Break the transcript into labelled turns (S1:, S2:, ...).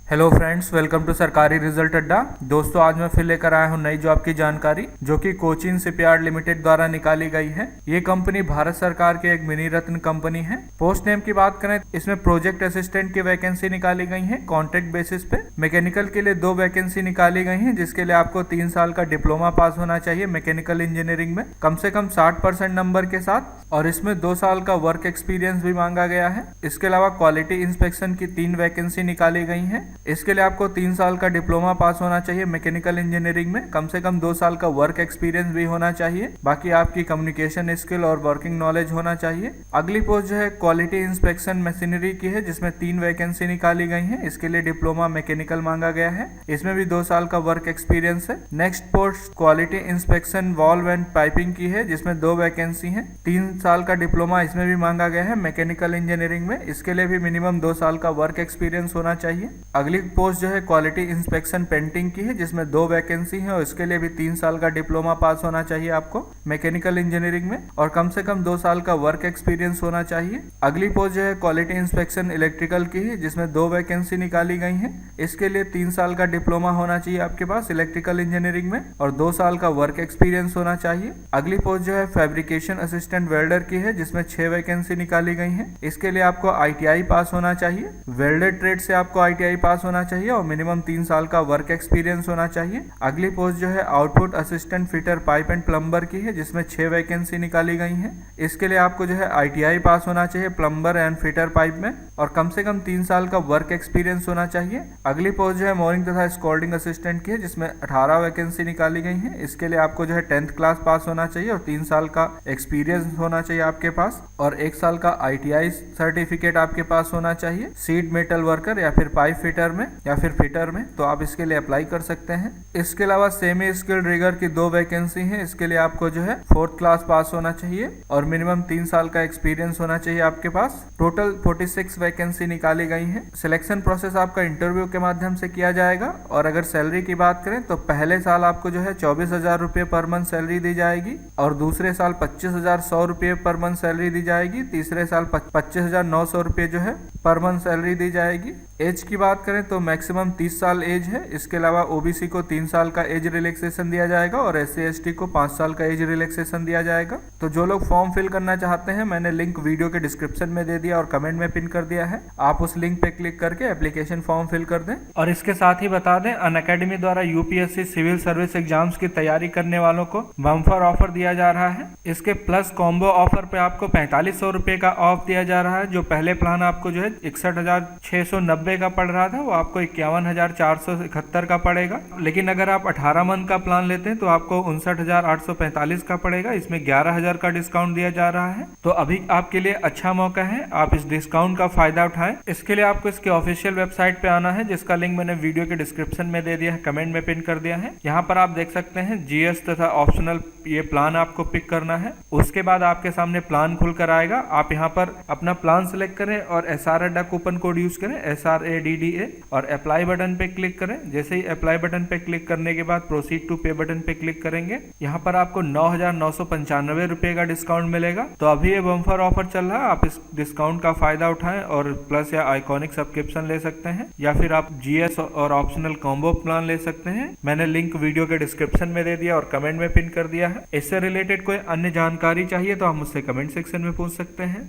S1: Hello friends, welcome to सरकारी result अड्डा। दोस्तों, आज मैं फिर लेकर आया हूं नई जॉब की जानकारी जो कि कोचिन शिपयार्ड लिमिटेड द्वारा निकाली गई है। ये कंपनी भारत सरकार की एक मिनी रत्न कंपनी है। पोस्ट नेम की बात करें, इसमें प्रोजेक्ट असिस्टेंट की वैकेंसी निकाली गई है कॉन्ट्रैक्ट बेसिस पे। मैकेनिकल के लिए 2 वैकेंसी निकाली गई है, जिसके लिए आपको 3 साल का डिप्लोमा पास होना चाहिए मैकेनिकल इंजीनियरिंग में, कम से कम 60% नंबर के साथ, और इसमें 2 साल का वर्क एक्सपीरियंस भी मांगा गया है। इसके अलावा क्वालिटी इंस्पेक्शन की 3 वैकेंसी निकाली गई है। इसके लिए आपको 3 साल का डिप्लोमा पास होना चाहिए मैकेनिकल इंजीनियरिंग में, कम से कम 2 साल का वर्क एक्सपीरियंस भी होना चाहिए। बाकी आपकी कम्युनिकेशन स्किल और वर्किंग नॉलेज होना चाहिए। अगली पोस्ट जो है क्वालिटी इंस्पेक्शन मशीनरी की है, जिसमें 3 वैकेंसी निकाली गई है। इसके लिए डिप्लोमा मैकेनिकल मांगा गया है, इसमें भी 2 साल का वर्क एक्सपीरियंस है। Next post quality inspection valve and piping की है, जिसमें 2 वैकेंसी है। 3 साल का डिप्लोमा इसमें भी मांगा गया है मैकेनिकल इंजीनियरिंग में। इसके लिए भी मिनिमम 2 साल का वर्क एक्सपीरियंस होना चाहिए। अगली पोस्ट जो है क्वालिटी इंस्पेक्शन पेंटिंग की है, जिसमें 2 वैकेंसी है और इसके लिए भी 3 साल का डिप्लोमा पास होना चाहिए आपको मैकेनिकल इंजीनियरिंग में, और कम से कम 2 साल का वर्क एक्सपीरियंस होना चाहिए। अगली पोस्ट जो है क्वालिटी इंस्पेक्शन इलेक्ट्रिकल की है, जिसमें 2 वैकेंसी निकाली गई है। इसके लिए 3 साल का डिप्लोमा होना चाहिए आपके पास इलेक्ट्रिकल इंजीनियरिंग में, और 2 साल का वर्क एक्सपीरियंस होना चाहिए। अगली पोस्ट जो है फैब्रिकेशन असिस्टेंट वेल्डर की है, जिसमें 6 वैकेंसी निकाली गई है। इसके लिए आपको ITI पास होना चाहिए, वेल्डर ट्रेड से आपको ITI पास होना चाहिए और मिनिमम 3 साल का वर्क एक्सपीरियंस होना चाहिए। अगली पोस्ट जो है output assistant fitter pipe and plumber की है, जिसमें 6 वैकेंसी निकाली गई है। इसके लिए आपको जो है ITI पास होना चाहिए प्लम्बर एंड फिटर पाइप में, और कम से कम 3 साल का वर्क एक्सपीरियंस होना चाहिए। अगली पोस्ट जो है मोरिंग तथा स्कॉल्डिंग असिस्टेंट की है, जिसमें 18 वैकेंसी निकाली गई है। इसके लिए आपको जो है 10th क्लास पास होना चाहिए और 3 साल का एक्सपीरियंस होना चाहिए आपके पास, और 1 साल का ITI सर्टिफिकेट आपके पास होना चाहिए सीट मेटल वर्कर या फिर पाइप फिटर में या फिर फिटर में, तो आप इसके लिए अप्लाई कर सकते हैं। इसके अलावा सेमी स्किल्ड रिगर की 2 वैकेंसी हैं। इसके लिए आपको जो है 4th क्लास पास होना चाहिए और मिनिमम 3 साल का एक्सपीरियंस होना चाहिए आपके पास। टोटल 46 वैकेंसी निकाली गई है। सिलेक्शन प्रोसेस आपका इंटरव्यू के माध्यम से किया जाएगा, और अगर सैलरी की बात करें तो पहले साल आपको जो है 24,000 रुपये पर मंथ सैलरी दी जाएगी, और दूसरे साल 25,100 रुपये पर मंथ सैलरी दी जाएगी। तीसरे साल 25,900 रुपये जो है पर मंथ सैलरी दी जाएगी। एज की बात करें तो मैक्सिमम 30 साल एज है। इसके अलावा OBC को 3 साल का एज रिलैक्सेशन दिया जाएगा और SC ST को 5 साल का एज रिलैक्सेशन दिया जाएगा। तो जो लोग फॉर्म फिल करना चाहते हैं, मैंने लिंक वीडियो के डिस्क्रिप्शन में दे दिया और कमेंट में पिन कर दिया है। आप उस लिंक पे क्लिक करके एप्लीकेशन फॉर्म फिल कर दें। और इसके साथ ही बता दें, अनअकैडमी द्वारा UPSC सिविल सर्विस एग्जाम्स की तैयारी करने वालों को बम्पर ऑफर दिया जा रहा है। इसके प्लस कॉम्बो ऑफर पे आपको 4500 रुपये का ऑफ दिया जा रहा है। जो पहले प्लान आपको जो है 61,690 का पड़ रहा था, वो आपको 51,471 का पड़ेगा। लेकिन अगर आप 18 मंथ का प्लान लेते हैं तो आपको 59,845 का पड़ेगा। इसमें 11,000 का डिस्काउंट दिया जा रहा है। तो अभी आपके लिए अच्छा मौका है, आप इस डिस्काउंट का फायदा उठाएं। इसके लिए आपको इसके ऑफिशियल वेबसाइट पे आना है, जिसका लिंक मैंने वीडियो के डिस्क्रिप्शन में दे दिया है, कमेंट में पिन कर दिया है। यहाँ पर आप देख सकते हैं GS तथा ऑप्शनल ये प्लान आपको पिक करना है। उसके बाद आपके सामने प्लान खुल कर आएगा। आप यहाँ पर अपना प्लान सिलेक्ट करें और SR अड्डा कूपन कोड यूज करें SRADDA, और अप्लाई बटन पे क्लिक करें। जैसे ही अप्लाई बटन पे क्लिक करने के बाद प्रोसीड टू पे बटन पे क्लिक करेंगे। यहाँ पर आपको 9,995 रुपये का डिस्काउंट मिलेगा। तो अभी ये बम्पर ऑफर चल रहा है, आप इस डिस्काउंट का फायदा उठाएं और प्लस या आइकॉनिक सब्सक्रिप्शन ले सकते हैं, या फिर आप GS और ऑप्शनल कॉम्बो प्लान ले सकते हैं। मैंने लिंक वीडियो के डिस्क्रिप्शन में दे दिया और कमेंट में पिन कर दिया है। इससे रिलेटेड कोई अन्य जानकारी चाहिए तो आप मुझसे कमेंट सेक्शन में पूछ सकते हैं।